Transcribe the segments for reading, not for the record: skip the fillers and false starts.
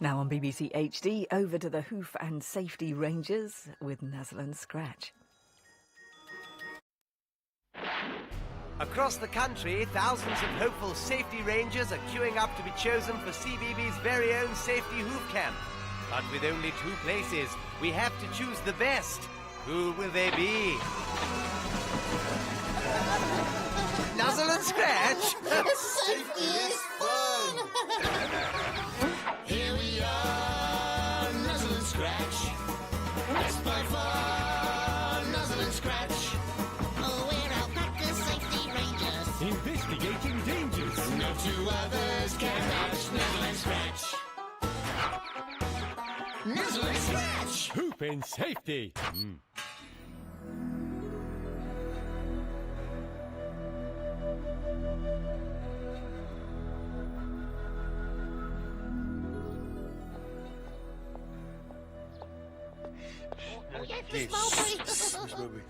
Now on BBC HD, over to the Hoof and Safety Rangers with Nuzzle and Scratch. Across the country, thousands of hopeful safety rangers are queuing up to be chosen for CBB's very own Safety Hoof Camp. But with only 2 places, we have to choose the best. Who will they be? Nuzzle and Scratch? Safety is fun! Here we are, Nuzzle and Scratch. Best by far, Nuzzle and Scratch. Oh, we're alpaca safety rangers. Investigating dangers. No 2 others can match Nuzzle and Scratch. Nuzzle and Scratch! Hoof and Safety. Oh, yes, Miss Mulberry. Miss Mulberry.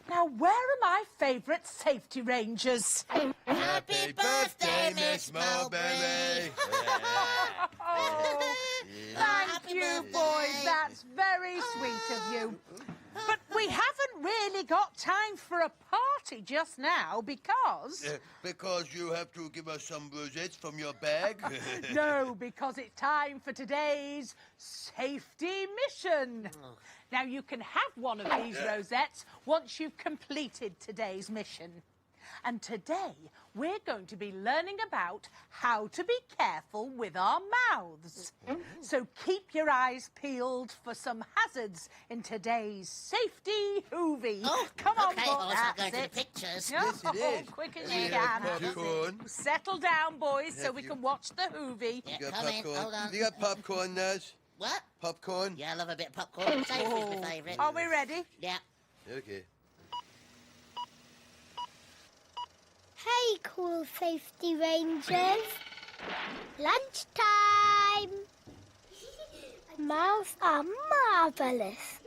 Now, where are my favourite safety rangers? Happy birthday, Miss Mulberry. Oh, thank Happy you, birthday. boys. That's very sweet of you. But we haven't really got time for a party just now because... Because you have to give us some rosettes from your bag. No, because it's time for today's safety mission. Now, you can have one of these rosettes once you've completed today's mission. And today, we're going to be learning about how to be careful with our mouths. So keep your eyes peeled for some hazards in today's Safety Hoovie. Oh, come on, okay, boy, boys, I'll go that's to it. the pictures. Yes, it is. Quick as We you have can. popcorn. Settle down, boys, so Have we you- can watch the Hoovie. Yeah, You got come in, popcorn. hold on. You got popcorn, Nuz? What? Popcorn? Yeah, I love a bit of popcorn. Safety's my favourite. Are we ready? Yeah. Okay. Hey, cool safety rangers. Lunchtime. Mouths are marvellous.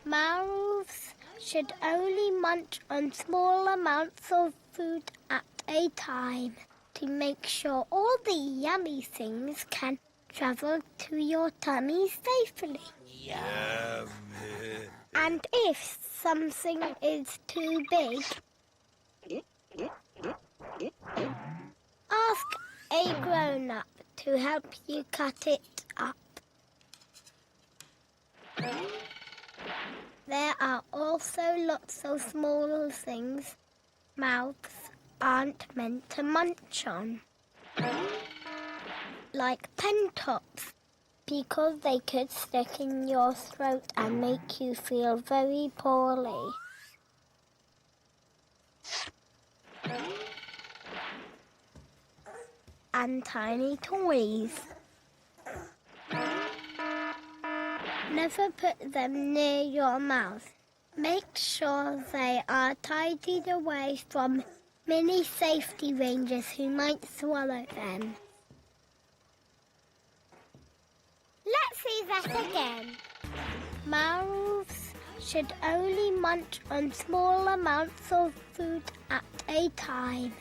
Mouths should only munch on small amounts of food at a time to make sure all the yummy things can travel to your tummy safely. And if something is too big, ask a grown-up to help you cut it up. There are also lots of small things mouths aren't meant to munch on, like pen tops, because they could stick in your throat and make you feel very poorly. And tiny toys. Never put them near your mouth. Make sure they are tidied away from mini safety rangers who might swallow them. Let's see that again. Mouths should only munch on small amounts of food at a time.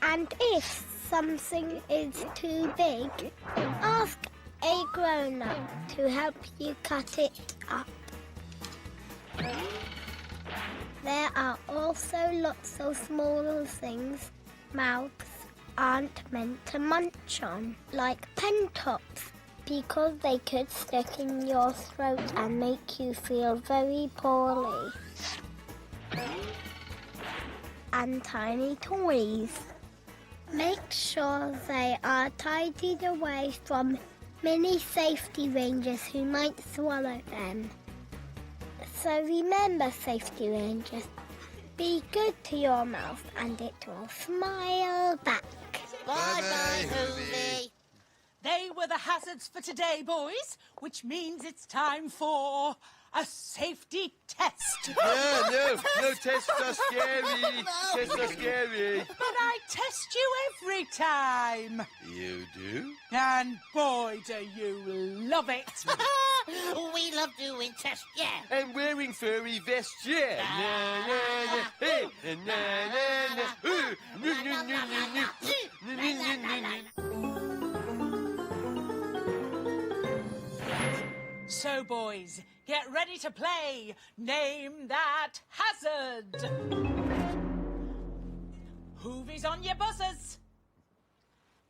And if something is too big, ask a grown-up to help you cut it up. There are also lots of small things mouths aren't meant to munch on, like pen tops, because they could stick in your throat and make you feel very poorly. And tiny toys. Make sure they are tidied away from mini safety rangers who might swallow them. So remember, safety rangers, be good to your mouth and it will smile back. Bye-bye, Hoovie. They were the hazards for today, boys, which means it's time for a safety test. No, tests are scary. Tests are scary. But I test you every time. You do? And boy, do you love it. We love doing tests, yeah. And wearing furry vests, yeah. Na, na, na, hey, na, na, na, ooh, nu, nu, nu, nu, nu, nu, nu, nu, nu. So, boys, get ready to play Name That Hazard. Hoovies on your buzzers.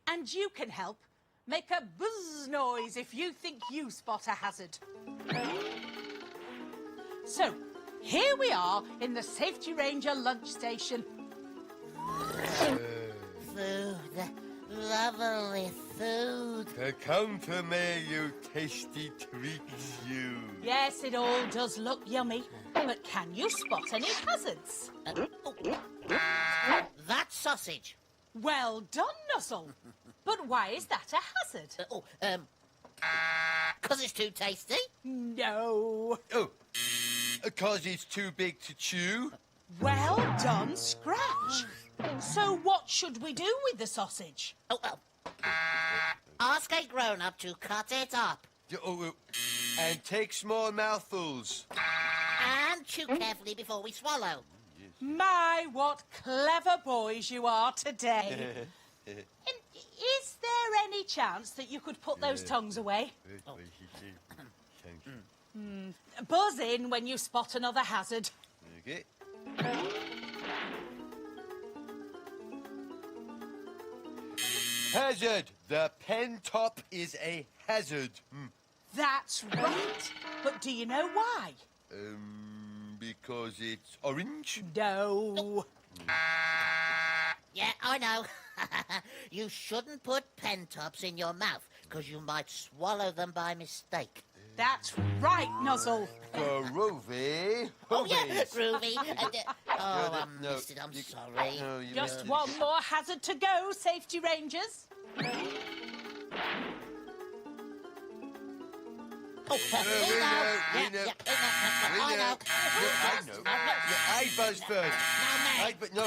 And you can help make a buzz noise if you think you spot a hazard. So, here we are in the Safety Ranger lunch station. Food. Lovely food. Come to me, you tasty treats, you. Yes, it all does look yummy, but can you spot any hazards? That sausage. Well done, Nuzzle. But why is that a hazard? Because it's too tasty. No. Oh, because it's too big to chew. Well done, Scratch. So what should we do with the sausage? Oh, well. Ask a grown-up to cut it up. And take small mouthfuls. And chew carefully before we swallow. My, what clever boys you are today. Is there any chance that you could put those tongues away? Buzz in when you spot another hazard. Okay. Hazard. The pen top is a hazard. That's right. But do you know why? Because it's orange. No. Yeah, I know. You shouldn't put pen tops in your mouth, because you might swallow them by mistake. That's right, Nuzzle. Groovy. Oh, yeah, Groovy. I No, missed it. I'm sorry. No, you Just missed it. one more hazard to go, Safety Rangers. Oh, we know. I know. I know. I buzzed first. No, I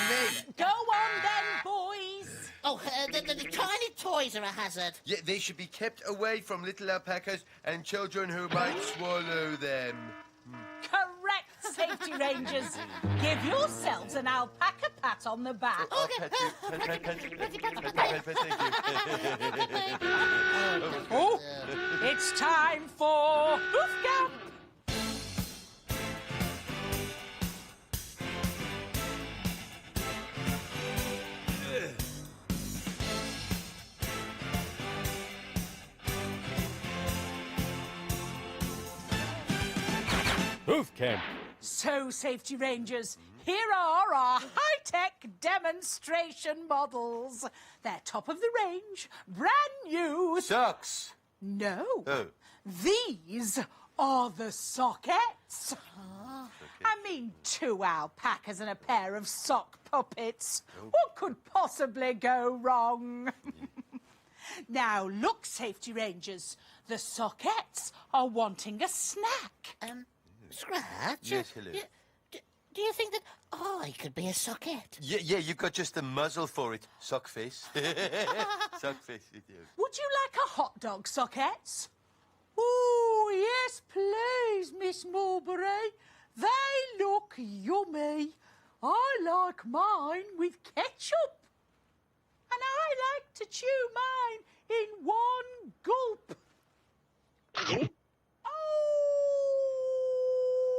didn't. Go on then, boys. Oh, the tiny toys are a hazard. Yeah, they should be kept away from little alpacas and children who might swallow them. Correct, Safety Rangers. Give yourselves an alpaca pat on the back. Pet you. Thank you. Oh, it's time for Hoof Camp. Hoof Camp. So, Safety Rangers, here are our high-tech demonstration models. They're top of the range, brand new. Socks. No. Oh. These are the sockets. I mean, 2 alpacas and a pair of sock puppets. What could possibly go wrong? Now, look, Safety Rangers. The sockets are wanting a snack. Scratch? Yes, hello. Do you think that I could be a socket? Yeah, you've got just the muzzle for it. Sock face. Sock face, you do. Would you like a hot dog, sockets? Oh, yes, please, Miss Mulberry. They look yummy. I like mine with ketchup. And I like to chew mine in one gulp. Oh!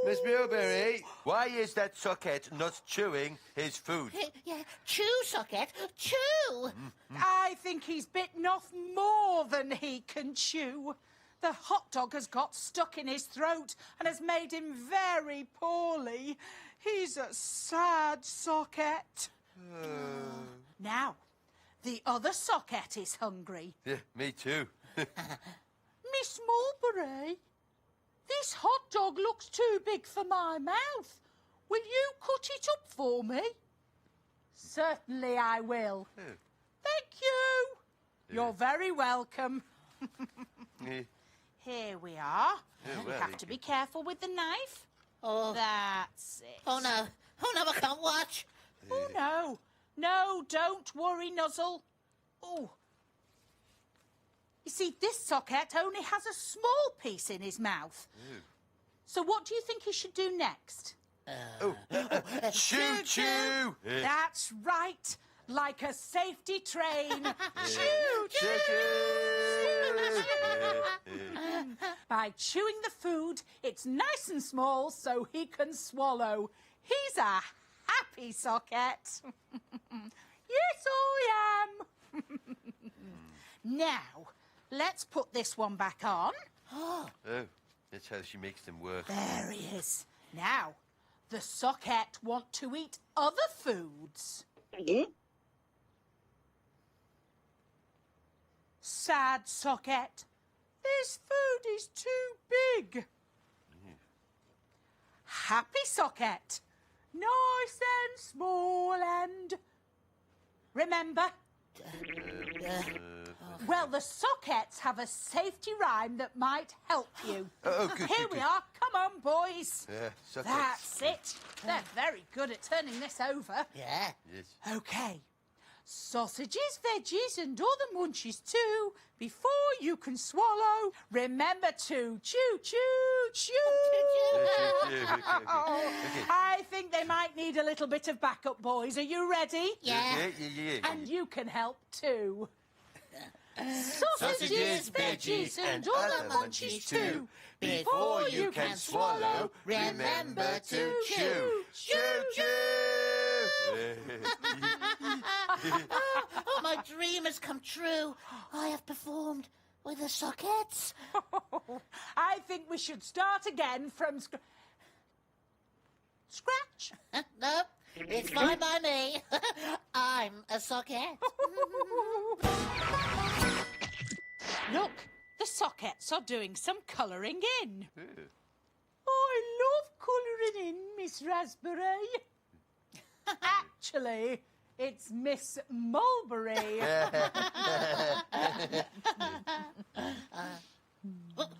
Miss Milbury, why is that socket not chewing his food? Yeah, chew, socket, chew. I think he's bitten off more than he can chew. The hot dog has got stuck in his throat and has made him very poorly. He's a sad socket. Now, the other socket is hungry. Yeah, me too. Miss Mulberry, this hot dog looks too big for my mouth. Will you cut it up for me? Certainly I will. Thank you. You're very welcome. Here we are. Oh, You well, have you to be careful with the knife. Oh, That's it. oh no. Oh no, I can't watch. Oh, no. No, don't worry, Nuzzle. Oh. You see, this socket only has a small piece in his mouth. So what do you think he should do next? Choo-choo! That's right. Like a safety train. Choo, choo. By chewing the food, it's nice and small so he can swallow. He's a happy socket. Yes, I am. Now, let's put this one back on. Oh, that's how she makes them work. There he is. Now, the socket want to eat other foods. Sad socket. This food is too big. Happy socket. Nice and small and... Remember? Well, the sockets have a safety rhyme that might help you. Oh, good, Here good, we good. are. Come on, boys. Sockets. That's it. They're very good at turning this over. Yeah. Yes. Okay. Sausages, veggies, and all the munchies too. Before you can swallow, remember to chew, chew, chew. Okay. I think they might need a little bit of backup, boys. Are you ready? Yeah. Yeah. And you can help too. Sausages, veggies, and all the munchies too. Before you can swallow, remember to chew. Chew, chew! Oh, my dream has come true. I have performed with the sockets. I think we should start again from scratch. No, it's fine by me. I'm a socket. Look, the sockets are doing some colouring in. I love colouring in, Miss Raspberry. Actually, it's Miss Mulberry.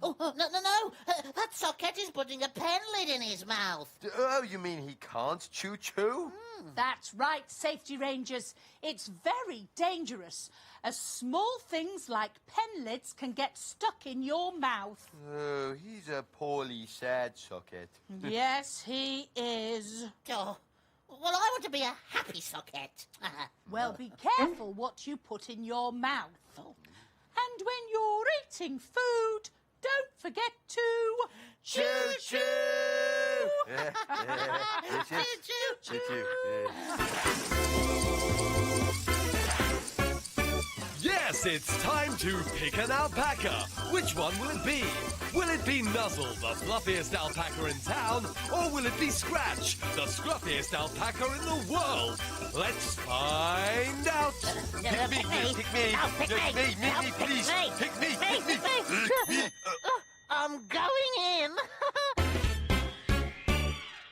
Oh, no. That socket is putting a pen lid in his mouth. Oh, you mean he can't chew? That's right, safety rangers. It's very dangerous, as small things like pen lids can get stuck in your mouth. Oh, he's a poorly sad socket. Yes, he is. Oh, well, I want to be a happy socket. Well, be careful what you put in your mouth. And when you're eating food, don't forget to... Choo, choo! Choo. Yes, it's time to pick an alpaca. Which one will it be? Will it be Nuzzle, the fluffiest alpaca in town, or will it be Scratch, the scruffiest alpaca in the world? Let's find out. Pick me, No, pick me, please. Pick me. I'm going in.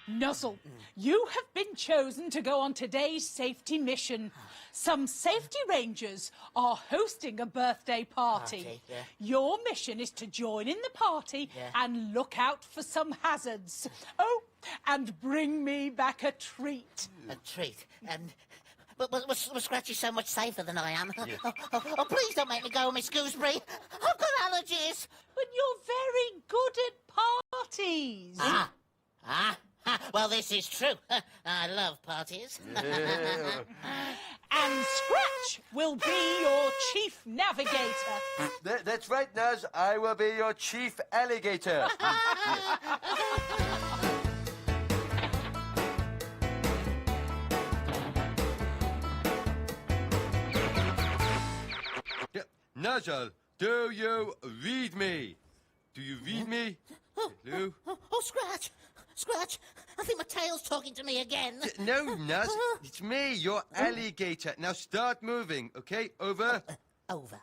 Nuzzle, you have been chosen to go on today's safety mission. Some safety rangers are hosting a birthday party. Party, yeah. Your mission is to join in the party and look out for some hazards. Oh, and bring me back a treat. A treat. But Scratchy so much safer than I am. Oh, please don't make me go, Miss Gooseberry. I've got allergies. But you're very good at parties. Well, this is true. I love parties. And Scratch will be your chief navigator. That's right, Nuz. I will be your chief alligator. Nuzzle, do you read me? Do you read me? Hello? Oh, Scratch, I think my tail's talking to me again. No, Nuz, it's me, your alligator. Now start moving, okay? Over. Over.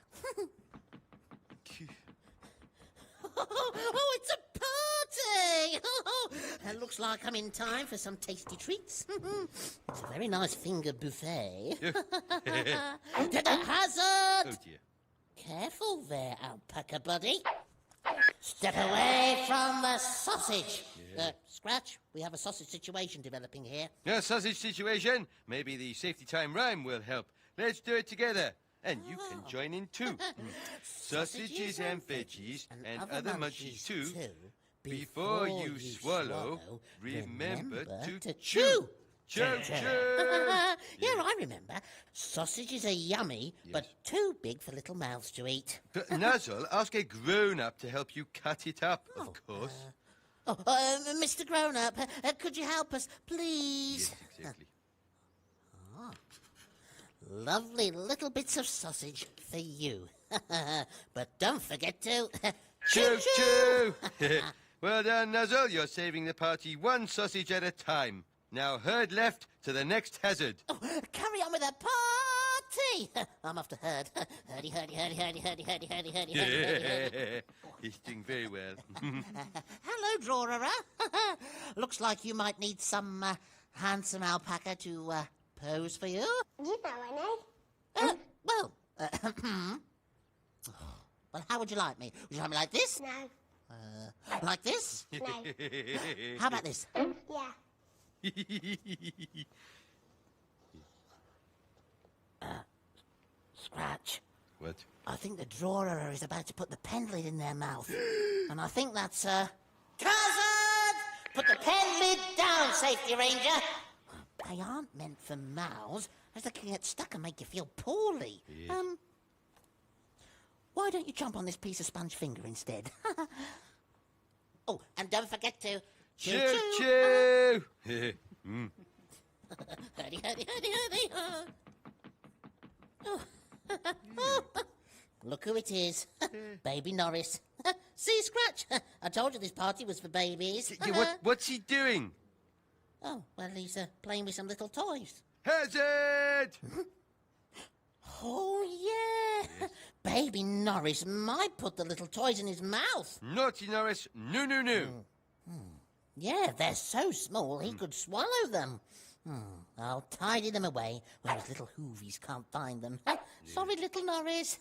Oh, it's a party! It looks like I'm in time for some tasty treats. It's a very nice finger buffet. To the hazard! Oh, dear. Careful there, alpaca buddy. Step away from the sausage. Scratch, we have a sausage situation developing here. A sausage situation? Maybe the safety time rhyme will help. Let's do it together. And you can join in too. Sausages and veggies and other munchies too. Before you swallow, remember to chew. Chew, chew. Yeah, I remember. Sausages are yummy, but too big for little mouths to eat. But Nuzzle, ask a grown-up to help you cut it up, of course. Mr. Grown-up, could you help us, please? Yes, exactly. Lovely little bits of sausage for you. But don't forget to... Chew, chew! Well done, Nuzzle. You're saving the party one sausage at a time. Now herd left to the next hazard. Oh, carry on with the party! I'm off to herd. Herdy, herdy, herdy, herdy, herdy, herdy, herdy, herdy, herdy. He's doing very well. Hello, Drawer. Looks like you might need some handsome alpaca to pose for you. You know I know. Well, how would you like me? Would you like me like this? No. Like this? No. How about this? Yeah. Scratch. What? I think the drawer is about to put the pen lid in their mouth. And I think that's, Cousin! Put the pen lid down, Safety Ranger! They aren't meant for mouths, as they can get stuck and make you feel poorly. Yes. Why don't you jump on this piece of sponge finger instead? Oh, and don't forget to... Chew, chew! Hurdy, hurdy, hurdy, hurdy. Look who it is. Baby Norris. See, Scratch? I told you this party was for babies. What's he doing? Oh, well, he's playing with some little toys. Hazard! Oh, yeah. Yes. Baby Norris might put the little toys in his mouth. Naughty Norris, no, no, no. Yeah, they're so small he could swallow them. I'll tidy them away where his little hoovies can't find them. Sorry, little Norris.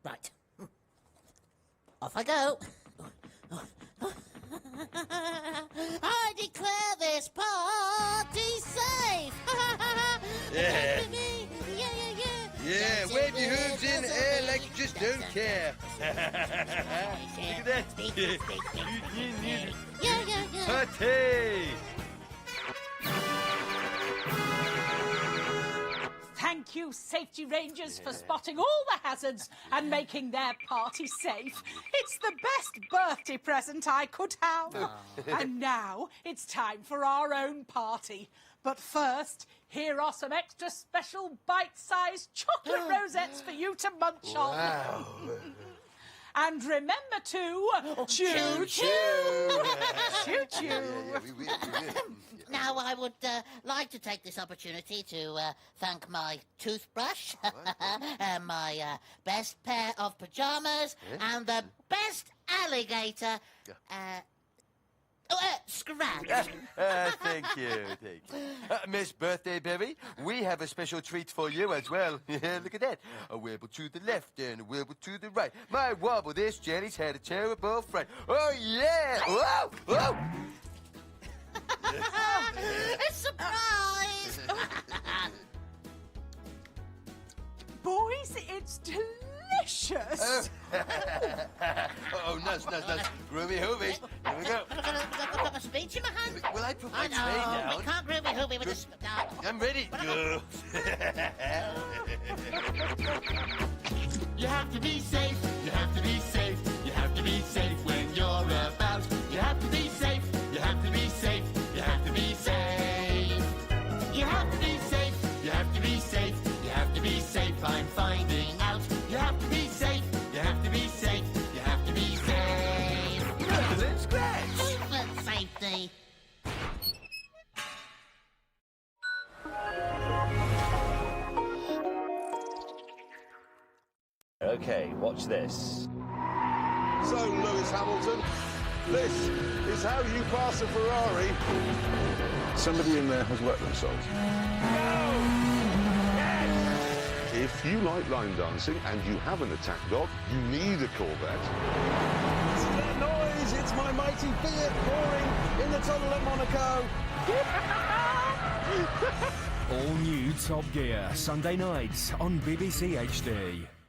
Right. Off I go. I declare this party safe. Yeah. Yeah. Yeah, wave your hooves in the air like you just don't care. Look at that. Yeah. Party! Thank you, Safety Rangers, for spotting all the hazards and making their party safe. It's the best birthday present I could have. And now it's time for our own party. But first, here are some extra special bite-sized chocolate rosettes for you to munch on. And remember to chew, chew, chew, chew. Now, I would like to take this opportunity to thank my toothbrush, my best pair of pajamas, and the best alligator, Scratch. Thank you. Miss Birthday Berry, we have a special treat for you as well. Look at that. A wibble to the left and a wibble to the right. My wobble, this jelly's had a terrible fright. Oh, yeah! Whoa! Whoa! A surprise! Boys, it's delicious. Oh, Nuzz. Groovy hoovies. Here we go. I've got my speech in my hand. Will I put my I tray know, down? we can't groovy hoovy with this. I'm ready. You have to be safe, you have to be safe, you have to be safe when you're about. You have to be safe, you have to be safe, you have to be safe. You have to be safe, you have to be safe, you have to be safe, I'm finding out. You have to be safe, you have to be safe, you have to be safe. Nuzzle and Scratch. Movement safety. Okay, watch this. So, Lewis Hamilton, this is how you pass a Ferrari. Somebody in there has wet themselves. If you like line dancing and you have an attack dog, you need a Corvette. Listen to that noise! It's my mighty Fiat roaring in the tunnel at Monaco. All new Top Gear, Sunday nights on BBC HD.